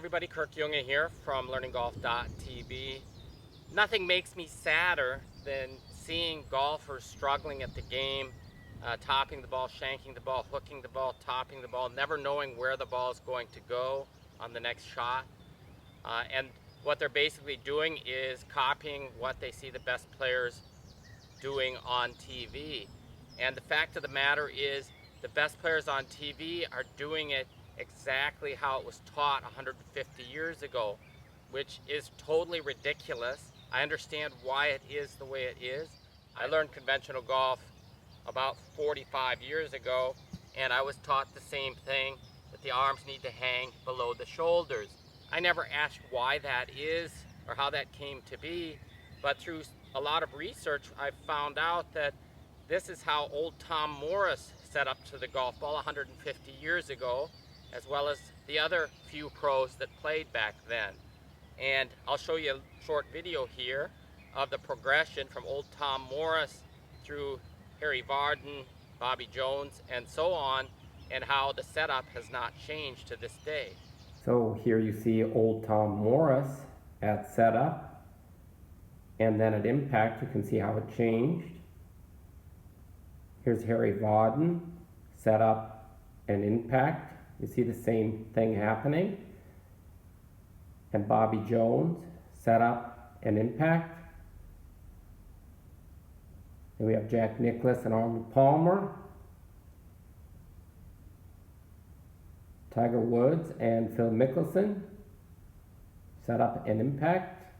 everybody, Kirk Junge here from LearningGolf.tv. Nothing makes me sadder than seeing golfers struggling at the game, topping the ball, shanking the ball, hooking the ball, topping the ball, never knowing where the ball is going to go on the next shot. And what they're basically doing is copying what they see the best players doing on TV. And the fact of the matter is the best players on TV are doing it exactly how it was taught 150 years ago, which is totally ridiculous. I understand why it is the way it is. I learned conventional golf about 45 years ago, and I was taught the same thing, that the arms need to hang below the shoulders. I never asked why that is or how that came to be, but through a lot of research, I found out that this is how old Tom Morris set up to the golf ball 150 years ago, as well as the other few pros that played back then. And I'll show you a short video here of the progression from old Tom Morris through Harry Vardon, Bobby Jones, and so on, and how the setup has not changed to this day. So here you see old Tom Morris at setup, and then at impact you can see how it changed. Here's Harry Vardon, setup and impact. You see the same thing happening. And Bobby Jones, setup and impact. Then we have Jack Nicklaus and Arnold Palmer. Tiger Woods and Phil Mickelson, setup and impact.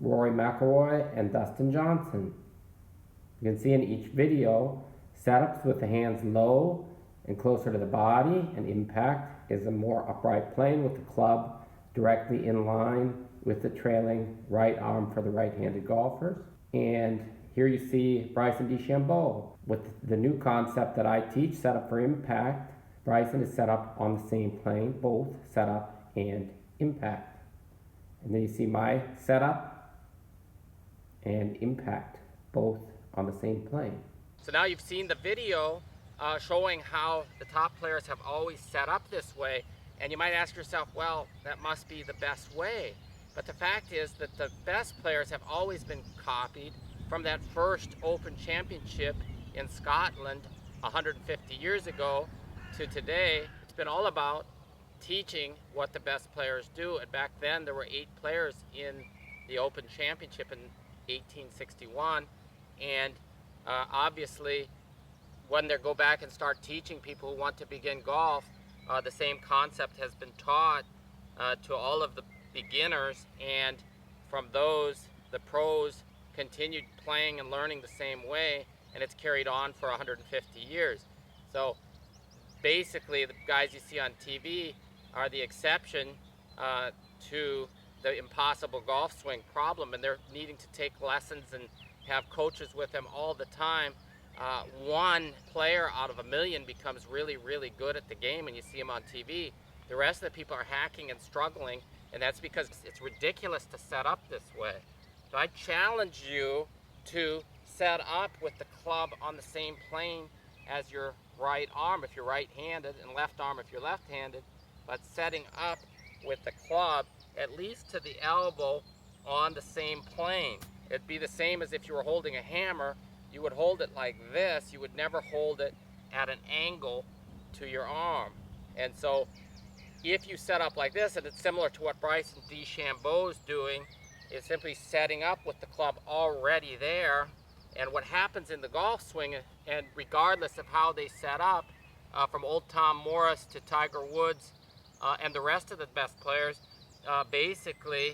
Rory McIlroy and Dustin Johnson. You can see in each video, setups with the hands low and closer to the body, and impact is a more upright plane with the club directly in line with the trailing right arm for the right-handed golfers. And here you see Bryson DeChambeau with the new concept that I teach, setup for impact. Bryson is set up on the same plane, both setup and impact. And then you see my setup and impact, both on the same plane. So now you've seen the video showing how the top players have always set up this way, and you might ask yourself, well, that must be the best way. But the fact is that the best players have always been copied from that first Open Championship in Scotland 150 years ago to today. It's been all about teaching what the best players do. And back then there were 8 players in the Open Championship in 1861, and obviously when they go back and start teaching people who want to begin golf, the same concept has been taught to all of the beginners, and from those the pros continued playing and learning the same way, and it's carried on for 150 years. So basically the guys you see on TV are the exception to the impossible golf swing problem, and they're needing to take lessons and have coaches with them all the time. One player out of a million becomes really, really good at the game, and you see him on TV. The rest of the people are hacking and struggling, and that's because it's ridiculous to set up this way. So I challenge you to set up with the club on the same plane as your right arm if you're right-handed, and left arm if you're left-handed, but setting up with the club at least to the elbow on the same plane. It'd be the same as if you were holding a hammer. You would hold it like this. You would never hold it at an angle to your arm. And so if you set up like this, and it's similar to what Bryson DeChambeau's doing, is simply setting up with the club already there. And what happens in the golf swing, and regardless of how they set up, from old Tom Morris to Tiger Woods and the rest of the best players, basically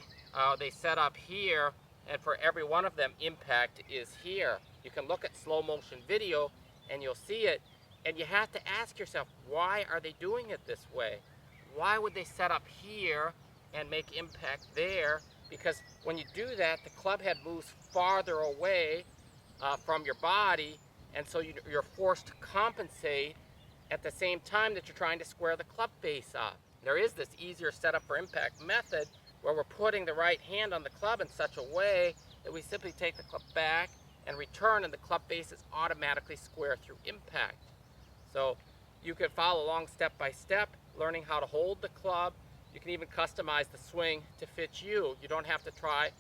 they set up here, and for every one of them, impact is here. You can look at slow motion video and you'll see it, and you have to ask yourself, why are they doing it this way? Why would they set up here and make impact there? Because when you do that, the club head moves farther away from your body, and so you're forced to compensate at the same time that you're trying to square the club face up. There is this easier setup for impact method where we're putting the right hand on the club in such a way that we simply take the club back and return, and the club face is automatically square through impact. So you can follow along step by step, learning how to hold the club You can even customize the swing to fit you. You don't have to try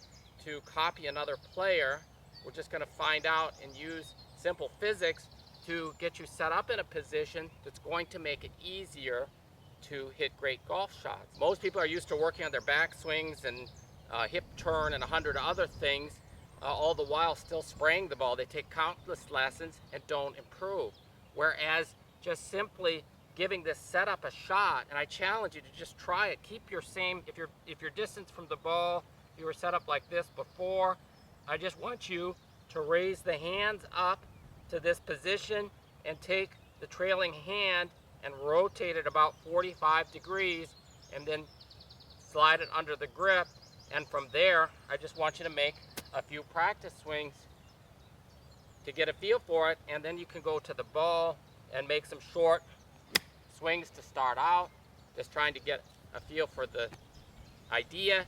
to copy another player. We're just going to find out and use simple physics to get you set up in a position that's going to make it easier to hit great golf shots. Most people are used to working on their back swings and hip turn and 100 other things, all the while still spraying the ball. They take countless lessons and don't improve. Whereas just simply giving this setup a shot, and I challenge you to just try it. Keep your same, if your distance from the ball, if you were set up like this before, I just want you to raise the hands up to this position and take the trailing hand and rotate it about 45 degrees and then slide it under the grip. And from there, I just want you to make a few practice swings to get a feel for it, and then you can go to the ball and make some short swings to start out, just trying to get a feel for the idea.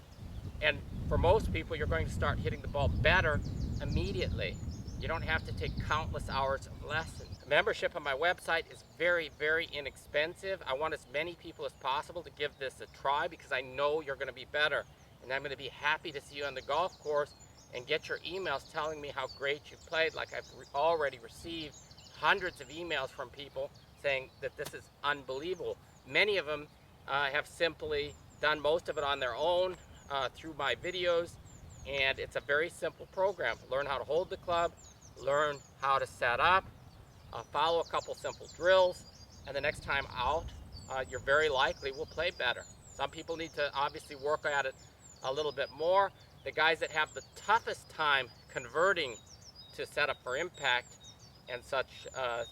And for most people, you're going to start hitting the ball better immediately. You don't have to take countless hours of lessons. Membership on my website is very, very inexpensive. I want as many people as possible to give this a try because I know you're going to be better. And I'm going to be happy to see you on the golf course and get your emails telling me how great you played. Like I've already received hundreds of emails from people saying that this is unbelievable. Many of them have simply done most of it on their own through my videos, and it's a very simple program. Learn how to hold the club, learn how to set up, follow a couple simple drills, and the next time out, you're very likely will play better. Some people need to obviously work at it a little bit more. The guys that have the toughest time converting to set up for impact and such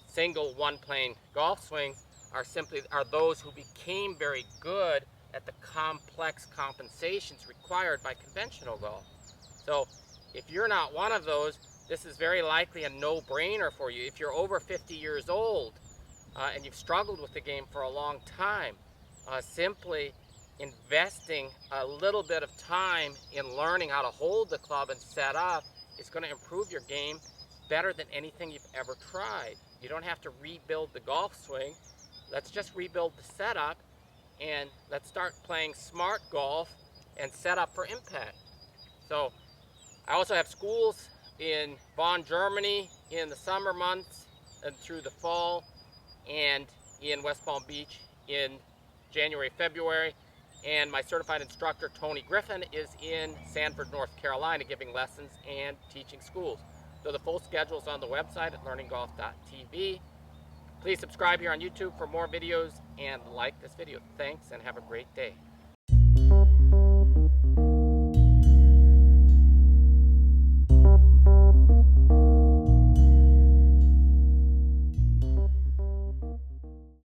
single one-plane golf swings are those who became very good at the complex compensations required by conventional golf. So if you're not one of those, this is very likely a no-brainer for you. If you're over 50 years old and you've struggled with the game for a long time, simply investing a little bit of time in learning how to hold the club and set up is going to improve your game better than anything you've ever tried. You don't have to rebuild the golf swing. Let's just rebuild the setup and let's start playing smart golf and set up for impact. So I also have schools in Bonn, Germany in the summer months and through the fall, and in West Palm Beach in January, February. And my certified instructor, Tony Griffin, is in Sanford, North Carolina, giving lessons and teaching schools. So the full schedule is on the website at learninggolf.tv. Please subscribe here on YouTube for more videos and like this video. Thanks and have a great day.